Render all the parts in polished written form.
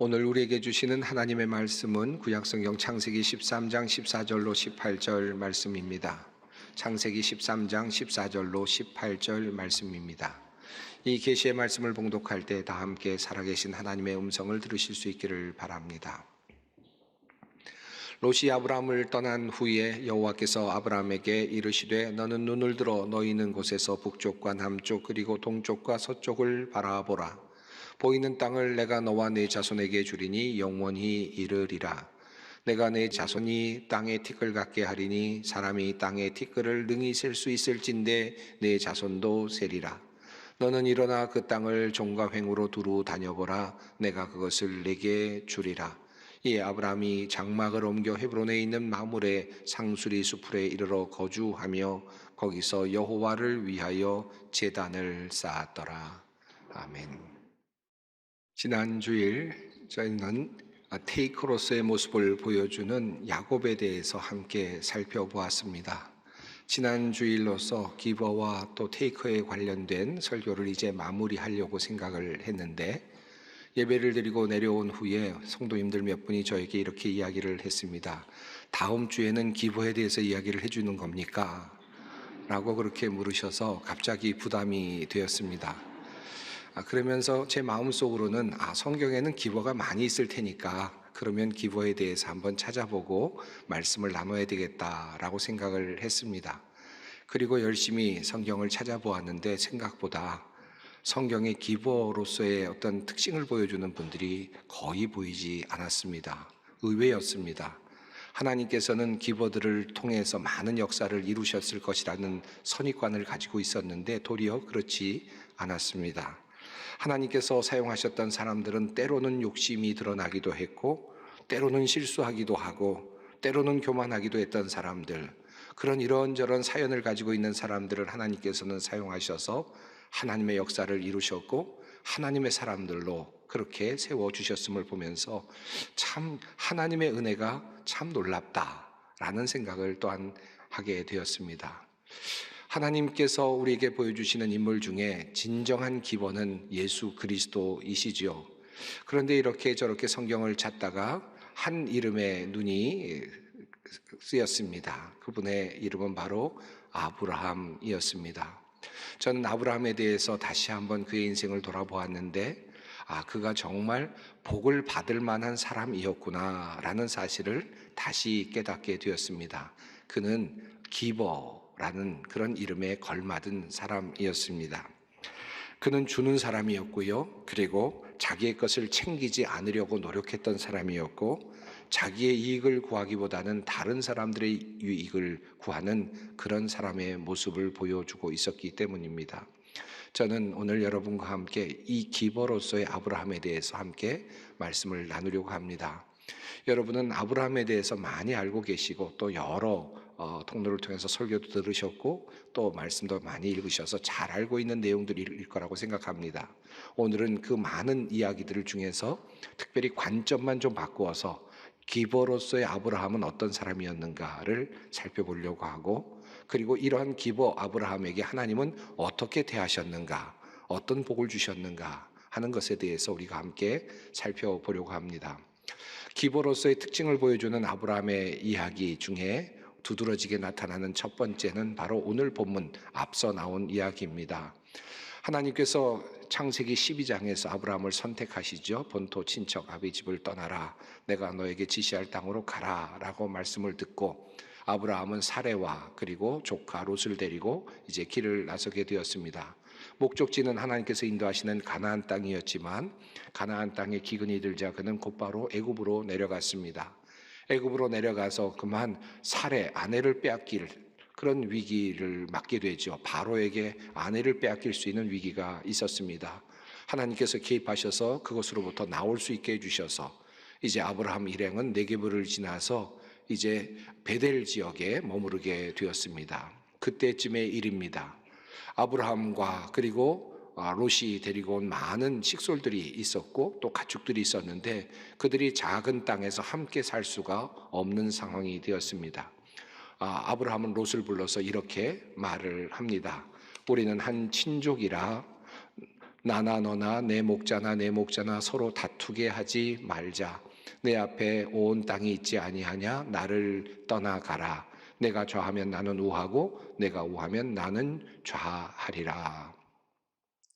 오늘 우리에게 주시는 하나님의 말씀은 구약성경 창세기 13장 14절로 18절 말씀입니다. 창세기 13장 14절로 18절 말씀입니다. 이 계시의 말씀을 봉독할 때 다 함께 살아계신 하나님의 음성을 들으실 수 있기를 바랍니다. 롯이 아브라함을 떠난 후에 여호와께서 아브라함에게 이르시되 너는 눈을 들어 너희 있는 곳에서 북쪽과 남쪽 그리고 동쪽과 서쪽을 바라보라. 보이는 땅을 내가 너와 네 자손에게 주리니 영원히 이르리라. 내가 네 자손이 땅에 티끌 같게 하리니 사람이 땅에 티끌을 능히 셀 수 있을진데 네 자손도 세리라. 너는 일어나 그 땅을 종과 횡으로 두루 다녀보라. 내가 그것을 내게 주리라. 이에 아브라함이 장막을 옮겨 헤브론에 있는 마므레 상수리 수풀에 이르러 거주하며 거기서 여호와를 위하여 제단을 쌓았더라. 아멘. 지난 주일 저희는 테이커로서의 모습을 보여주는 야곱에 대해서 함께 살펴보았습니다. 지난 주일로서 기버와 또 테이커에 관련된 설교를 이제 마무리하려고 생각을 했는데, 예배를 드리고 내려온 후에 성도님들 몇 분이 저에게 이렇게 이야기를 했습니다. 다음 주에는 기버에 대해서 이야기를 해주는 겁니까? 라고 그렇게 물으셔서 갑자기 부담이 되었습니다. 그러면서 제 마음속으로는 성경에는 기버가 많이 있을 테니까 그러면 기버에 대해서 한번 찾아보고 말씀을 나눠야 되겠다라고 생각을 했습니다. 그리고 열심히 성경을 찾아보았는데 생각보다 성경의 기버로서의 어떤 특징을 보여주는 분들이 거의 보이지 않았습니다. 의외였습니다. 하나님께서는 기버들을 통해서 많은 역사를 이루셨을 것이라는 선입관을 가지고 있었는데 도리어 그렇지 않았습니다. 하나님께서 사용하셨던 사람들은 때로는 욕심이 드러나기도 했고, 때로는 실수하기도 하고, 때로는 교만하기도 했던 사람들, 그런 이런저런 사연을 가지고 있는 사람들을 하나님께서는 사용하셔서 하나님의 역사를 이루셨고 하나님의 사람들로 그렇게 세워주셨음을 보면서 참 하나님의 은혜가 참 놀랍다라는 생각을 또한 하게 되었습니다. 하나님께서 우리에게 보여주시는 인물 중에 진정한 기본은 예수 그리스도이시지요. 그런데 이렇게 저렇게 성경을 찾다가 한 이름의 눈이 쓰였습니다. 그분의 이름은 바로 아브라함이었습니다. 저는 아브라함에 대해서 다시 한번 그의 인생을 돌아보았는데 그가 정말 복을 받을 만한 사람이었구나라는 사실을 다시 깨닫게 되었습니다. 그는 기버라는 그런 이름에 걸맞은 사람이었습니다. 그는 주는 사람이었고요. 그리고 자기의 것을 챙기지 않으려고 노력했던 사람이었고, 자기의 이익을 구하기보다는 다른 사람들의 이익을 구하는 그런 사람의 모습을 보여주고 있었기 때문입니다. 저는 오늘 여러분과 함께 이 기버로서의 아브라함에 대해서 함께 말씀을 나누려고 합니다. 여러분은 아브라함에 대해서 많이 알고 계시고 또 여러 통로를 통해서 설교도 들으셨고 또 말씀도 많이 읽으셔서 잘 알고 있는 내용들일 거라고 생각합니다. 오늘은 그 많은 이야기들 중에서 특별히 관점만 좀 바꾸어서 기버로서의 아브라함은 어떤 사람이었는가를 살펴보려고 하고, 그리고 이러한 기버 아브라함에게 하나님은 어떻게 대하셨는가, 어떤 복을 주셨는가 하는 것에 대해서 우리가 함께 살펴보려고 합니다. 기버로서의 특징을 보여주는 아브라함의 이야기 중에 두드러지게 나타나는 첫 번째는 바로 오늘 본문 앞서 나온 이야기입니다. 하나님께서 창세기 12장에서 아브라함을 선택하시죠. 본토 친척 아비 집을 떠나라, 내가 너에게 지시할 땅으로 가라 라고 말씀을 듣고 아브라함은 사레와 그리고 조카 롯을 데리고 이제 길을 나서게 되었습니다. 목적지는 하나님께서 인도하시는 가나안 땅이었지만 가나안 땅에 기근이 들자 그는 곧바로 애굽으로 내려갔습니다. 애굽으로 내려가서 그만 사레 아내를 빼앗길 그런 위기를 맞게 되죠. 바로에게 아내를 빼앗길 수 있는 위기가 있었습니다. 하나님께서 개입하셔서 그것으로부터 나올 수 있게 해주셔서 이제 아브라함 일행은 네게브를 지나서 이제 베델 지역에 머무르게 되었습니다. 그때쯤의 일입니다. 아브라함과 그리고 롯이 데리고 온 많은 식솔들이 있었고 또 가축들이 있었는데 그들이 작은 땅에서 함께 살 수가 없는 상황이 되었습니다. 아브라함은 롯을 불러서 이렇게 말을 합니다. 우리는 한 친족이라 나나 너나 내 목자나 내 목자나 서로 다투게 하지 말자. 내 앞에 온 땅이 있지 아니하냐? 나를 떠나가라. 내가 좌하면 나는 우하고 내가 우하면 나는 좌하리라.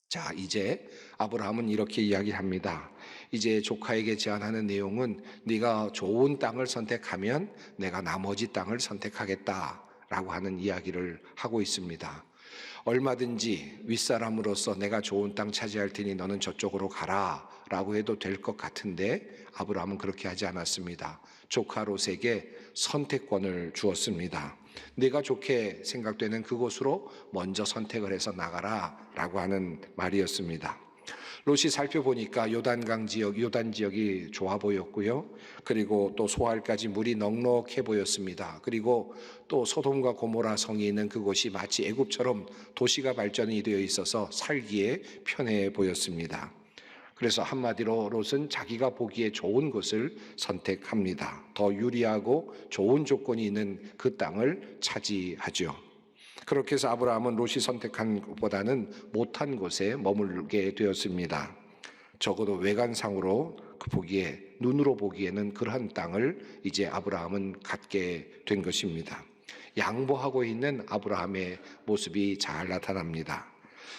자, 이제 아브라함은 이렇게 이야기합니다. 이제 조카에게 제안하는 내용은 네가 좋은 땅을 선택하면 내가 나머지 땅을 선택하겠다라고 하는 이야기를 하고 있습니다. 얼마든지 윗사람으로서 내가 좋은 땅 차지할 테니 너는 저쪽으로 가라 라고 해도 될 것 같은데 아브라함은 그렇게 하지 않았습니다. 조카 롯에게 선택권을 주었습니다. 네가 좋게 생각되는 그곳으로 먼저 선택을 해서 나가라 라고 하는 말이었습니다. 롯이 살펴보니까 요단 지역이 좋아 보였고요. 그리고 또 소알까지 물이 넉넉해 보였습니다. 그리고 또 소돔과 고모라 성이 있는 그곳이 마치 애굽처럼 도시가 발전이 되어 있어서 살기에 편해 보였습니다. 그래서 한마디로 롯은 자기가 보기에 좋은 곳을 선택합니다. 더 유리하고 좋은 조건이 있는 그 땅을 차지하죠. 그렇게 해서 아브라함은 롯이 선택한 것보다는 못한 곳에 머물게 되었습니다. 적어도 외관상으로 눈으로 보기에는 그러한 땅을 이제 아브라함은 갖게 된 것입니다. 양보하고 있는 아브라함의 모습이 잘 나타납니다.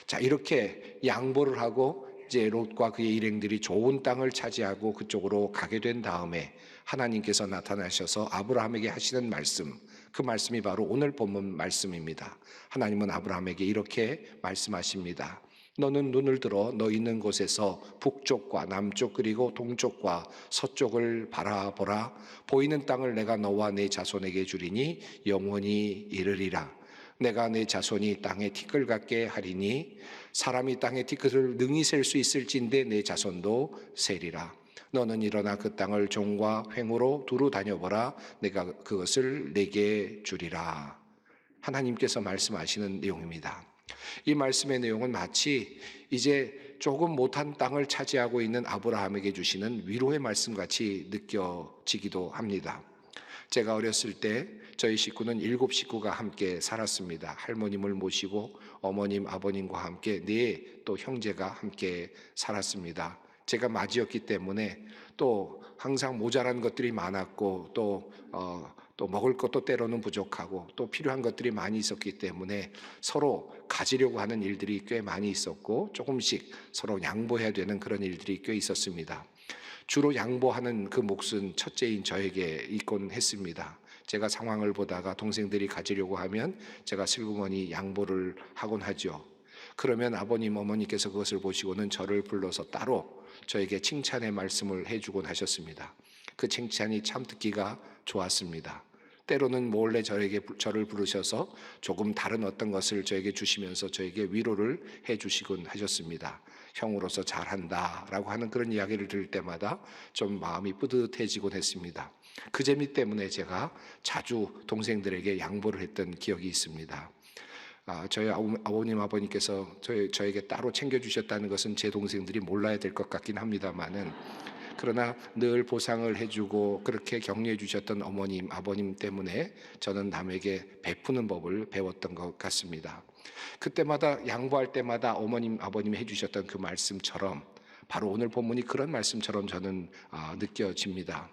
자, 이렇게 양보를 하고 이제 롯과 그의 일행들이 좋은 땅을 차지하고 그쪽으로 가게 된 다음에 하나님께서 나타나셔서 아브라함에게 하시는 말씀, 그 말씀이 바로 오늘 본문 말씀입니다. 하나님은 아브라함에게 이렇게 말씀하십니다. 너는 눈을 들어 너 있는 곳에서 북쪽과 남쪽 그리고 동쪽과 서쪽을 바라보라. 보이는 땅을 내가 너와 네 자손에게 주리니 영원히 이르리라. 내가 내 자손이 땅에 티끌 같게 하리니 사람이 땅에 티끌을 능히 셀 수 있을진데 내 자손도 세리라. 너는 일어나 그 땅을 종과 횡으로 두루 다녀보라. 내가 그것을 내게 주리라. 하나님께서 말씀하시는 내용입니다. 이 말씀의 내용은 마치 이제 조금 못한 땅을 차지하고 있는 아브라함에게 주시는 위로의 말씀같이 느껴지기도 합니다. 제가 어렸을 때 저희 식구는 7식구가 함께 살았습니다. 할머님을 모시고 어머님, 아버님과 함께 또 형제가 함께 살았습니다. 제가 맏이었기 때문에 또 항상 모자란 것들이 많았고 또 먹을 것도 때로는 부족하고 또 필요한 것들이 많이 있었기 때문에 서로 가지려고 하는 일들이 꽤 많이 있었고 조금씩 서로 양보해야 되는 그런 일들이 꽤 있었습니다. 주로 양보하는 그 몫은 첫째인 저에게 있곤 했습니다. 제가 상황을 보다가 동생들이 가지려고 하면 제가 슬그머니 양보를 하곤 하죠. 그러면 아버님, 어머니께서 그것을 보시고는 저를 불러서 따로 저에게 칭찬의 말씀을 해주곤 하셨습니다. 그 칭찬이 참 듣기가 좋았습니다. 때로는 몰래 저를 부르셔서 조금 다른 어떤 것을 저에게 주시면서 저에게 위로를 해주시곤 하셨습니다. 형으로서 잘한다라고 하는 그런 이야기를 들을 때마다 좀 마음이 뿌듯해지곤 했습니다. 그 재미 때문에 제가 자주 동생들에게 양보를 했던 기억이 있습니다. 저희 아버님, 아버님께서 저에게 따로 챙겨주셨다는 것은 제 동생들이 몰라야 될 것 같긴 합니다만은 그러나 늘 보상을 해주고 그렇게 격려해 주셨던 어머님, 아버님 때문에 저는 남에게 베푸는 법을 배웠던 것 같습니다. 그때마다 양보할 때마다 어머님, 아버님이 해주셨던 그 말씀처럼 바로 오늘 본문이 그런 말씀처럼 저는 느껴집니다.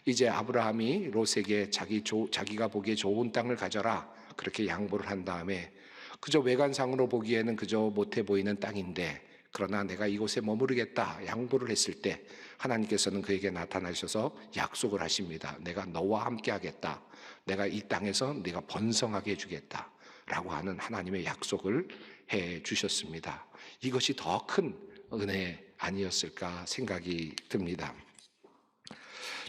이제 아브라함이 롯에게 자기가 보기에 좋은 땅을 가져라 그렇게 양보를 한 다음에 그저 외관상으로 보기에는 그저 못해 보이는 땅인데 그러나 내가 이곳에 머무르겠다 양보를 했을 때 하나님께서는 그에게 나타나셔서 약속을 하십니다. 내가 너와 함께 하겠다. 내가 이 땅에서 네가 번성하게 해주겠다 라고 하는 하나님의 약속을 해 주셨습니다. 이것이 더 큰 은혜 아니었을까 생각이 듭니다.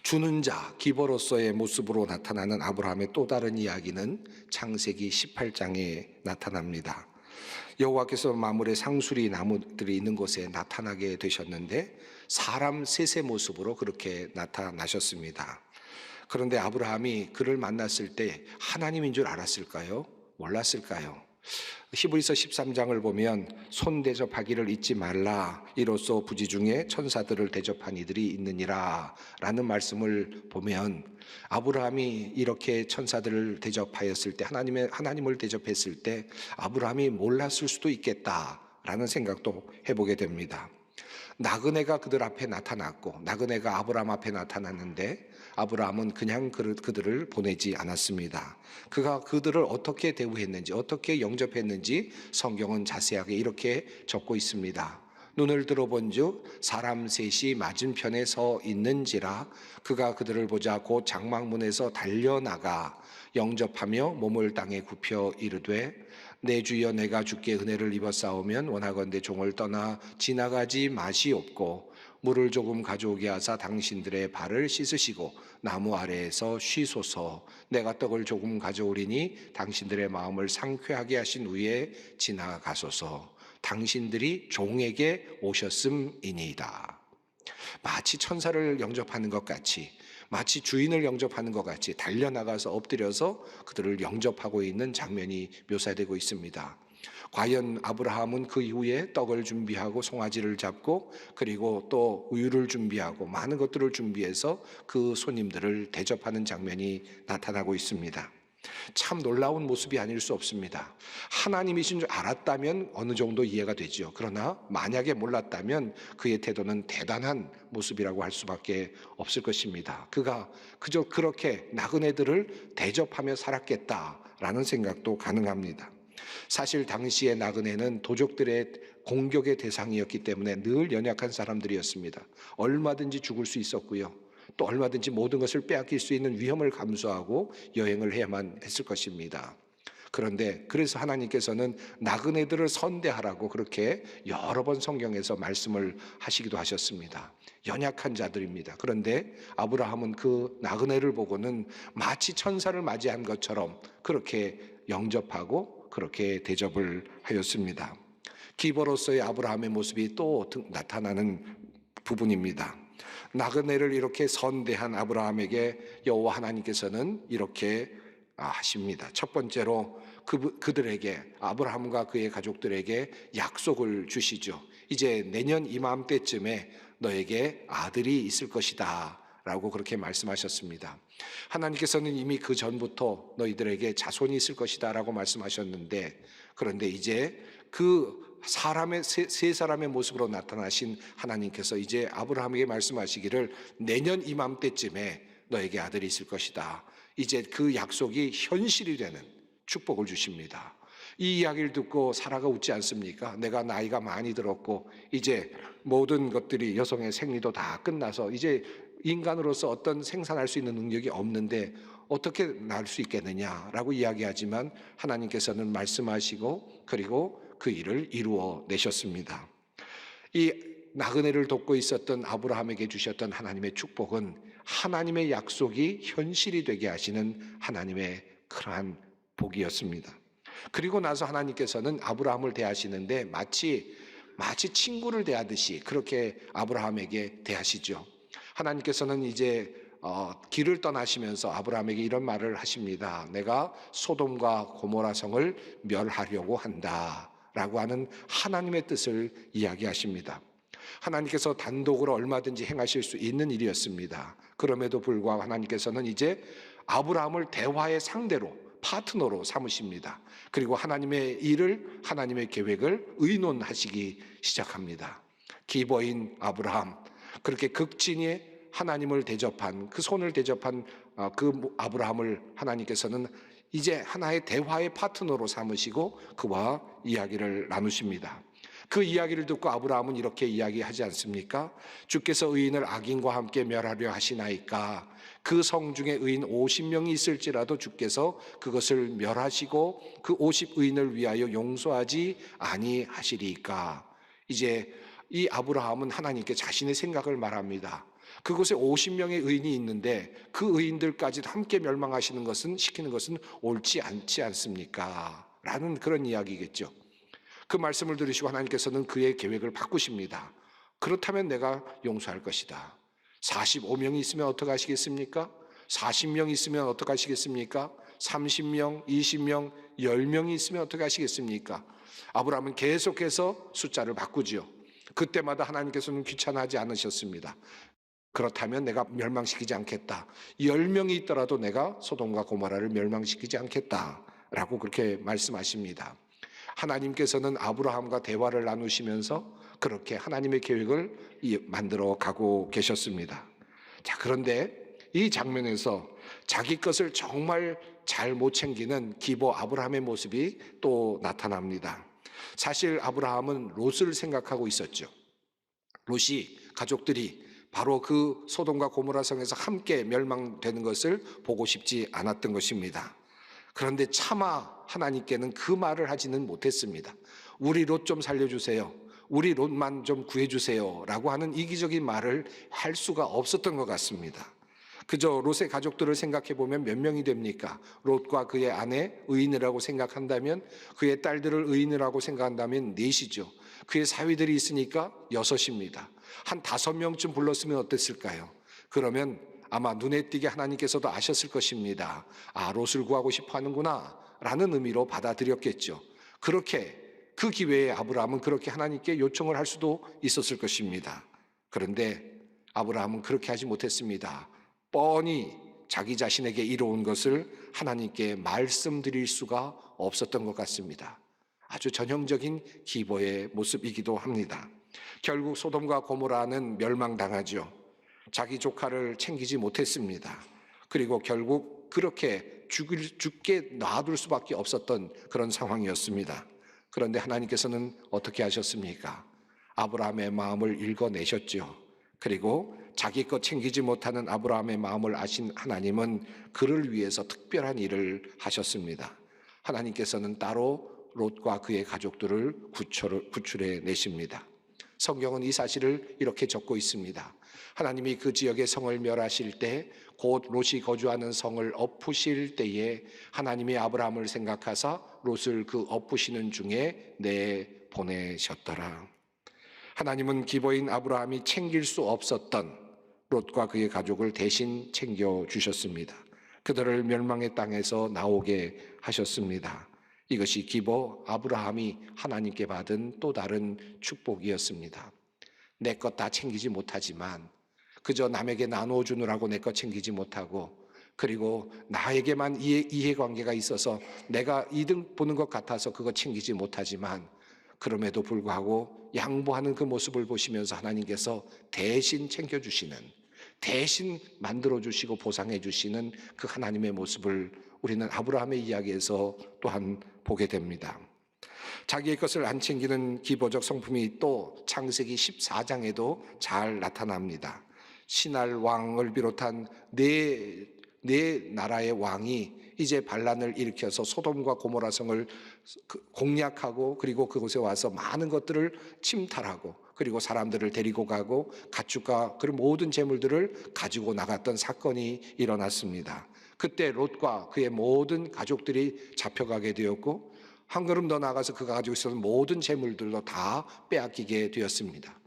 주는 자, 기버로서의 모습으로 나타나는 아브라함의 또 다른 이야기는 창세기 18장에 나타납니다. 여호와께서 마물의 상수리 나무들이 있는 곳에 나타나게 되셨는데 사람 셋의 모습으로 그렇게 나타나셨습니다. 그런데 아브라함이 그를 만났을 때 하나님인 줄 알았을까요? 몰랐을까요? 히브리서 13장을 보면 손 대접하기를 잊지 말라 이로써 부지 중에 천사들을 대접한 이들이 있느니라 라는 말씀을 보면 아브라함이 이렇게 천사들을 대접하였을 때 하나님을 대접했을 때 아브라함이 몰랐을 수도 있겠다 라는 생각도 해보게 됩니다. 나그네가 그들 앞에 나타났고 나그네가 아브라함 앞에 나타났는데 아브라함은 그냥 그들을 보내지 않았습니다. 그가 그들을 어떻게 대우했는지 어떻게 영접했는지 성경은 자세하게 이렇게 적고 있습니다. 눈을 들어본즉 사람 셋이 맞은편에 서 있는지라 그가 그들을 보자 곧 장막문에서 달려나가 영접하며 몸을 땅에 굽혀 이르되 내 주여 내가 주께 은혜를 입었사오면 원하건대 종을 떠나 지나가지 마시옵고 물을 조금 가져오게 하사 당신들의 발을 씻으시고 나무 아래에서 쉬소서. 내가 떡을 조금 가져오리니 당신들의 마음을 상쾌하게 하신 후에 지나가소서. 당신들이 종에게 오셨음이니이다. 마치 천사를 영접하는 것 같이 마치 주인을 영접하는 것 같이 달려나가서 엎드려서 그들을 영접하고 있는 장면이 묘사되고 있습니다. 과연 아브라함은 그 이후에 떡을 준비하고 송아지를 잡고 그리고 또 우유를 준비하고 많은 것들을 준비해서 그 손님들을 대접하는 장면이 나타나고 있습니다. 참 놀라운 모습이 아닐 수 없습니다. 하나님이신 줄 알았다면 어느 정도 이해가 되죠. 그러나 만약에 몰랐다면 그의 태도는 대단한 모습이라고 할 수밖에 없을 것입니다. 그가 그저 그렇게 나그네들을 대접하며 살았겠다라는 생각도 가능합니다. 사실 당시의 나그네는 도적들의 공격의 대상이었기 때문에 늘 연약한 사람들이었습니다. 얼마든지 죽을 수 있었고요. 또 얼마든지 모든 것을 빼앗길 수 있는 위험을 감수하고 여행을 해야만 했을 것입니다. 그런데 그래서 하나님께서는 나그네들을 선대하라고 그렇게 여러 번 성경에서 말씀을 하시기도 하셨습니다. 연약한 자들입니다. 그런데 아브라함은 그 나그네를 보고는 마치 천사를 맞이한 것처럼 그렇게 영접하고 그렇게 대접을 하였습니다. 기버로서의 아브라함의 모습이 또 나타나는 부분입니다. 나그네를 이렇게 선대한 아브라함에게 여호와 하나님께서는 이렇게 하십니다. 첫 번째로 그들에게 아브라함과 그의 가족들에게 약속을 주시죠. 이제 내년 이맘때쯤에 너에게 아들이 있을 것이다 라고 그렇게 말씀하셨습니다. 하나님께서는 이미 그 전부터 너희들에게 자손이 있을 것이다 라고 말씀하셨는데 그런데 이제 그 세 사람의 모습으로 나타나신 하나님께서 이제 아브라함에게 말씀하시기를 내년 이맘때쯤에 너에게 아들이 있을 것이다. 이제 그 약속이 현실이 되는 축복을 주십니다. 이 이야기를 듣고 사라가 웃지 않습니까? 내가 나이가 많이 들었고 이제 모든 것들이 여성의 생리도 다 끝나서 이제 인간으로서 어떤 생산할 수 있는 능력이 없는데 어떻게 낳을 수 있겠느냐라고 이야기하지만 하나님께서는 말씀하시고 그리고 그 일을 이루어 내셨습니다. 이 나그네를 돕고 있었던 아브라함에게 주셨던 하나님의 축복은 하나님의 약속이 현실이 되게 하시는 하나님의 그러한 복이었습니다. 그리고 나서 하나님께서는 아브라함을 대하시는데 마치 친구를 대하듯이 그렇게 아브라함에게 대하시죠. 하나님께서는 이제 길을 떠나시면서 아브라함에게 이런 말을 하십니다. 내가 소돔과 고모라 성을 멸하려고 한다 라고 하는 하나님의 뜻을 이야기하십니다. 하나님께서 단독으로 얼마든지 행하실 수 있는 일이었습니다. 그럼에도 불구하고 하나님께서는 이제 아브라함을 대화의 상대로 파트너로 삼으십니다. 그리고 하나님의 일을 하나님의 계획을 의논하시기 시작합니다. 기버인 아브라함 그렇게 극진히 하나님을 대접한 그 손을 대접한 그 아브라함을 하나님께서는 이제 하나의 대화의 파트너로 삼으시고 그와 이야기를 나누십니다. 그 이야기를 듣고 아브라함은 이렇게 이야기하지 않습니까? 주께서 의인을 악인과 함께 멸하려 하시나이까 그 성 중에 의인 50명이 있을지라도 주께서 그것을 멸하시고 그 50의인을 위하여 용서하지 아니하시리까. 이제 이 아브라함은 하나님께 자신의 생각을 말합니다. 그곳에 50명의 의인이 있는데 그 의인들까지도 함께 멸망하시는 것은 시키는 것은 옳지 않지 않습니까? 라는 그런 이야기겠죠. 그 말씀을 들으시고 하나님께서는 그의 계획을 바꾸십니다. 그렇다면 내가 용서할 것이다. 45명이 있으면 어떻게 하시겠습니까? 40명 있으면 어떻게 하시겠습니까? 30명, 20명, 10명이 있으면 어떻게 하시겠습니까? 아브라함은 계속해서 숫자를 바꾸죠. 그때마다 하나님께서는 귀찮아하지 않으셨습니다. 그렇다면 내가 멸망시키지 않겠다. 10명이 있더라도 내가 소돔과 고모라를 멸망시키지 않겠다 라고 그렇게 말씀하십니다. 하나님께서는 아브라함과 대화를 나누시면서 그렇게 하나님의 계획을 만들어 가고 계셨습니다. 자, 그런데 이 장면에서 자기 것을 정말 잘 못 챙기는 기보 아브라함의 모습이 또 나타납니다. 사실 아브라함은 롯을 생각하고 있었죠. 롯이 가족들이 바로 그 소돔과 고모라 성에서 함께 멸망되는 것을 보고 싶지 않았던 것입니다. 그런데 차마 하나님께는 그 말을 하지는 못했습니다. 우리 롯 좀 살려주세요. 우리 롯만 좀 구해주세요. 라고 하는 이기적인 말을 할 수가 없었던 것 같습니다. 그저 롯의 가족들을 생각해 보면 몇 명이 됩니까? 롯과 그의 아내 의인이라고 생각한다면, 그의 딸들을 의인이라고 생각한다면 넷이죠. 그의 사위들이 있으니까 여섯입니다. 한 5명쯤 불렀으면 어땠을까요? 그러면 아마 눈에 띄게 하나님께서도 아셨을 것입니다. 아, 롯을 구하고 싶어 하는구나 라는 의미로 받아들였겠죠. 그렇게 그 기회에 아브라함은 그렇게 하나님께 요청을 할 수도 있었을 것입니다. 그런데 아브라함은 그렇게 하지 못했습니다. 뻔히 자기 자신에게 이루어온 것을 하나님께 말씀드릴 수가 없었던 것 같습니다. 아주 전형적인 기보의 모습이기도 합니다. 결국 소돔과 고모라는 멸망당하죠. 자기 조카를 챙기지 못했습니다. 그리고 결국 그렇게 죽게 놔둘 수밖에 없었던 그런 상황이었습니다. 그런데 하나님께서는 어떻게 하셨습니까? 아브라함의 마음을 읽어내셨죠. 그리고 자기 것 챙기지 못하는 아브라함의 마음을 아신 하나님은 그를 위해서 특별한 일을 하셨습니다. 하나님께서는 따로 롯과 그의 가족들을 구출해 내십니다. 성경은 이 사실을 이렇게 적고 있습니다. 하나님이 그 지역의 성을 멸하실 때, 곧 롯이 거주하는 성을 엎으실 때에 하나님이 아브라함을 생각하사 롯을 그 엎으시는 중에 내보내셨더라. 하나님은 기보인 아브라함이 챙길 수 없었던 롯과 그의 가족을 대신 챙겨주셨습니다. 그들을 멸망의 땅에서 나오게 하셨습니다. 이것이 기보 아브라함이 하나님께 받은 또 다른 축복이었습니다. 내 것 다 챙기지 못하지만, 그저 남에게 나눠주느라고 내 것 챙기지 못하고, 그리고 나에게만 이해관계가 있어서 내가 이득 보는 것 같아서 그거 챙기지 못하지만, 그럼에도 불구하고 양보하는 그 모습을 보시면서 하나님께서 대신 챙겨주시는, 대신 만들어주시고 보상해주시는 그 하나님의 모습을 우리는 아브라함의 이야기에서 또한 보게 됩니다. 자기의 것을 안 챙기는 기보적 성품이 또 창세기 14장에도 잘 나타납니다. 신할 왕을 비롯한 네 나라의 왕이 이제 반란을 일으켜서 소돔과 고모라 성을 공략하고, 그리고 그곳에 와서 많은 것들을 침탈하고, 그리고 사람들을 데리고 가고 가축과 그 모든 재물들을 가지고 나갔던 사건이 일어났습니다. 그때 롯과 그의 모든 가족들이 잡혀가게 되었고, 한 걸음 더 나가서 그가 가지고 있었던 모든 재물들도 다 빼앗기게 되었습니다.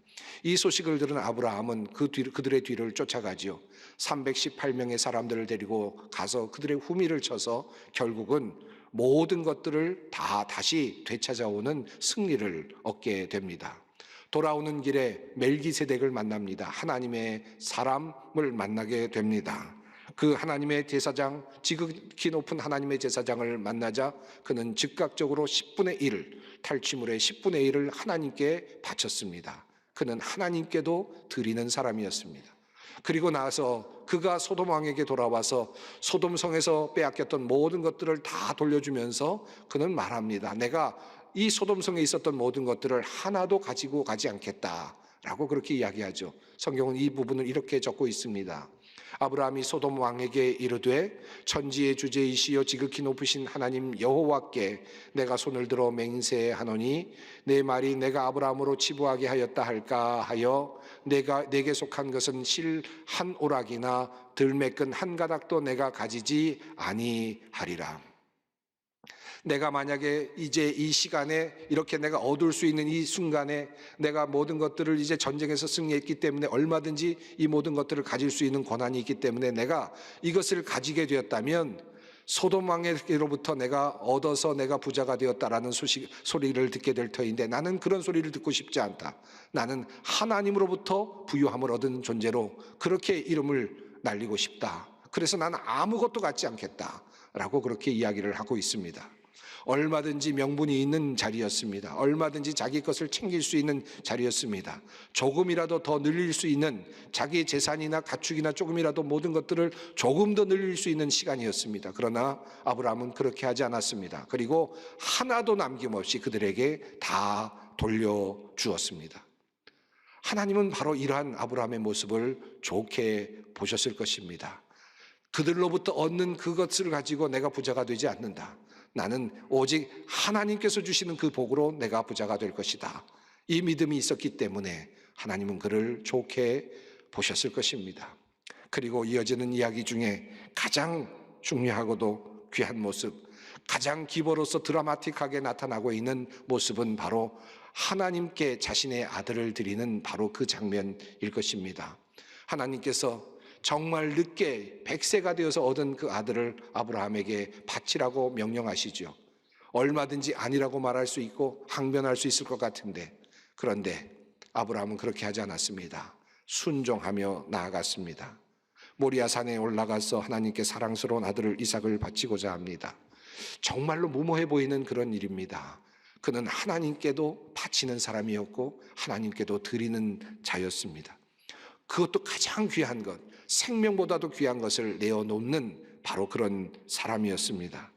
이 소식을 들은 아브라함은 그들의 뒤를 쫓아가지요. 318명의 사람들을 데리고 가서 그들의 후미를 쳐서 결국은 모든 것들을 다 다시 되찾아오는 승리를 얻게 됩니다. 돌아오는 길에 멜기세덱을 만납니다. 하나님의 사람을 만나게 됩니다. 그 하나님의 제사장, 지극히 높은 하나님의 제사장을 만나자 그는 즉각적으로 10분의 1, 탈취물의 10분의 1을 하나님께 바쳤습니다. 그는 하나님께도 드리는 사람이었습니다. 그리고 나서 그가 소돔 왕에게 돌아와서 소돔 성에서 빼앗겼던 모든 것들을 다 돌려주면서 그는 말합니다. 내가 이 소돔 성에 있었던 모든 것들을 하나도 가지고 가지 않겠다라고 그렇게 이야기하죠. 성경은 이 부분을 이렇게 적고 있습니다. 아브라함이 소돔 왕에게 이르되 천지의 주제이시여 지극히 높으신 하나님 여호와께 내가 손을 들어 맹세하노니 내 말이 내가 아브라함으로 치부하게 하였다 할까 하여 내게 속한 것은 실 한 오락이나 들매끈 한 가닥도 내가 가지지 아니하리라. 내가 만약에 이제 이 시간에 이렇게 내가 얻을 수 있는 이 순간에 내가 모든 것들을 이제 전쟁에서 승리했기 때문에 얼마든지 이 모든 것들을 가질 수 있는 권한이 있기 때문에 내가 이것을 가지게 되었다면 소돔 왕에게로부터 내가 얻어서 내가 부자가 되었다라는 소리를 듣게 될 터인데 나는 그런 소리를 듣고 싶지 않다. 나는 하나님으로부터 부유함을 얻은 존재로 그렇게 이름을 날리고 싶다. 그래서 나는 아무것도 갖지 않겠다라고 그렇게 이야기를 하고 있습니다. 얼마든지 명분이 있는 자리였습니다. 얼마든지 자기 것을 챙길 수 있는 자리였습니다. 조금이라도 더 늘릴 수 있는, 자기의 재산이나 가축이나 조금이라도 모든 것들을 조금 더 늘릴 수 있는 시간이었습니다. 그러나 아브라함은 그렇게 하지 않았습니다. 그리고 하나도 남김없이 그들에게 다 돌려주었습니다. 하나님은 바로 이러한 아브라함의 모습을 좋게 보셨을 것입니다. 그들로부터 얻는 그것을 가지고 내가 부자가 되지 않는다. 나는 오직 하나님께서 주시는 그 복으로 내가 부자가 될 것이다. 이 믿음이 있었기 때문에 하나님은 그를 좋게 보셨을 것입니다. 그리고 이어지는 이야기 중에 가장 중요하고도 귀한 모습, 가장 기보로서 드라마틱하게 나타나고 있는 모습은 바로 하나님께 자신의 아들을 드리는 바로 그 장면일 것입니다. 하나님께서 정말 늦게 100세가 되어서 얻은 그 아들을 아브라함에게 바치라고 명령하시죠. 얼마든지 아니라고 말할 수 있고 항변할 수 있을 것 같은데, 그런데 아브라함은 그렇게 하지 않았습니다. 순종하며 나아갔습니다. 모리아 산에 올라가서 하나님께 사랑스러운 아들을 이삭을 바치고자 합니다. 정말로 무모해 보이는 그런 일입니다. 그는 하나님께도 바치는 사람이었고 하나님께도 드리는 자였습니다. 그것도 가장 귀한 것, 생명보다도 귀한 것을 내어놓는 바로 그런 사람이었습니다.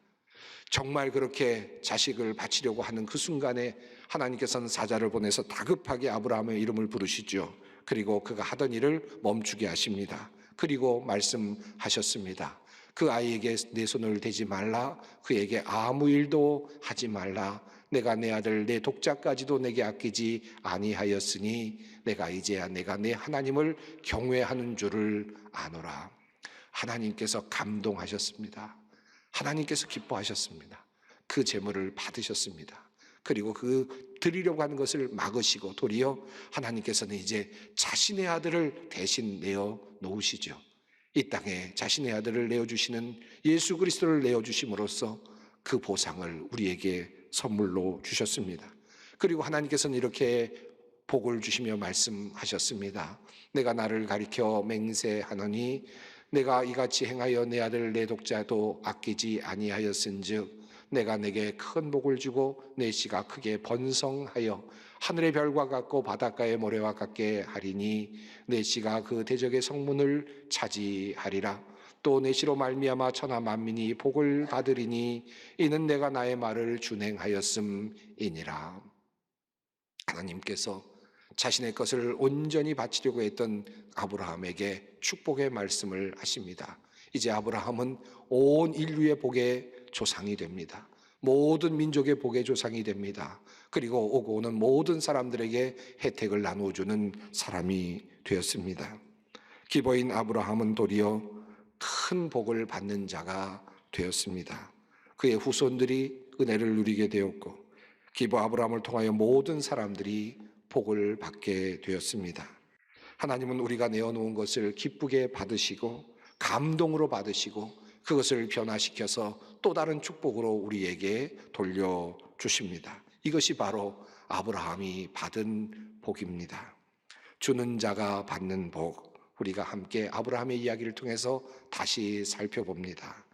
정말 그렇게 자식을 바치려고 하는 그 순간에 하나님께서는 사자를 보내서 다급하게 아브라함의 이름을 부르시죠. 그리고 그가 하던 일을 멈추게 하십니다. 그리고 말씀하셨습니다. 그 아이에게 내 손을 대지 말라. 그에게 아무 일도 하지 말라. 내가 내 아들 내 독자까지도 내게 아끼지 아니하였으니 내가 이제야 내가 내 하나님을 경외하는 줄을 아노라. 하나님께서 감동하셨습니다. 하나님께서 기뻐하셨습니다. 그 제물을 받으셨습니다. 그리고 그 드리려고 하는 것을 막으시고 도리어 하나님께서는 이제 자신의 아들을 대신 내어 놓으시죠. 이 땅에 자신의 아들을 내어주시는 예수 그리스도를 내어주심으로써 그 보상을 우리에게 선물로 주셨습니다. 그리고 하나님께서는 이렇게 복을 주시며 말씀하셨습니다. 내가 나를 가리켜 맹세하노니 내가 이같이 행하여 내 아들 내 독자도 아끼지 아니하였은즉 내가 내게 큰 복을 주고 내 씨가 크게 번성하여 하늘의 별과 같고 바닷가의 모래와 같게 하리니 내 씨가 그 대적의 성문을 차지하리라. 또 내 씨로 말미암아 천하 만민이 복을 받으리니 이는 내가 나의 말을 준행하였음이니라. 하나님께서 자신의 것을 온전히 바치려고 했던 아브라함에게 축복의 말씀을 하십니다. 이제 아브라함은 온 인류의 복의 조상이 됩니다. 모든 민족의 복의 조상이 됩니다. 그리고 오고 오는 모든 사람들에게 혜택을 나누어주는 사람이 되었습니다. 기버인 아브라함은 도리어 큰 복을 받는 자가 되었습니다. 그의 후손들이 은혜를 누리게 되었고 기버 아브라함을 통하여 모든 사람들이 복을 받게 되었습니다. 하나님은 우리가 내어놓은 것을 기쁘게 받으시고 감동으로 받으시고 그것을 변화시켜서 또 다른 축복으로 우리에게 돌려주십니다. 이것이 바로 아브라함이 받은 복입니다. 주는 자가 받는 복, 우리가 함께 아브라함의 이야기를 통해서 다시 살펴봅니다.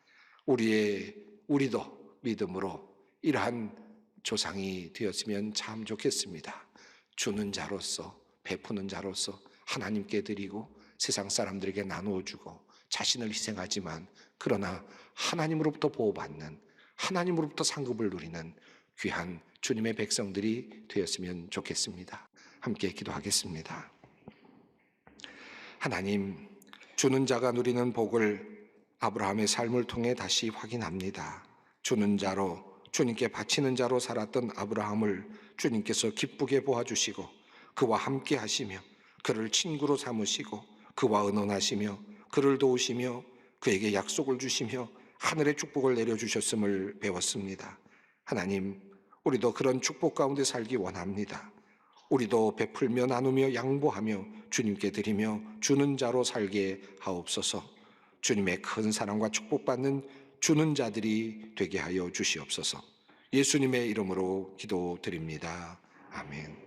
우리도 믿음으로 이러한 조상이 되었으면 참 좋겠습니다. 주는 자로서, 베푸는 자로서 하나님께 드리고 세상 사람들에게 나누어 주고 자신을 희생하지만 그러나 하나님으로부터 보호받는, 하나님으로부터 상급을 누리는 귀한 주님의 백성들이 되었으면 좋겠습니다. 함께 기도하겠습니다. 하나님, 주는 자가 누리는 복을 아브라함의 삶을 통해 다시 확인합니다. 주는 자로, 주님께 바치는 자로 살았던 아브라함을 주님께서 기쁘게 보아주시고 그와 함께 하시며 그를 친구로 삼으시고 그와 의논하시며 그를 도우시며 그에게 약속을 주시며 하늘의 축복을 내려주셨음을 배웠습니다. 하나님, 우리도 그런 축복 가운데 살기 원합니다. 우리도 베풀며 나누며 양보하며 주님께 드리며 주는 자로 살게 하옵소서. 주님의 큰 사랑과 축복받는 주는 자들이 되게 하여 주시옵소서. 예수님의 이름으로 기도드립니다. 아멘.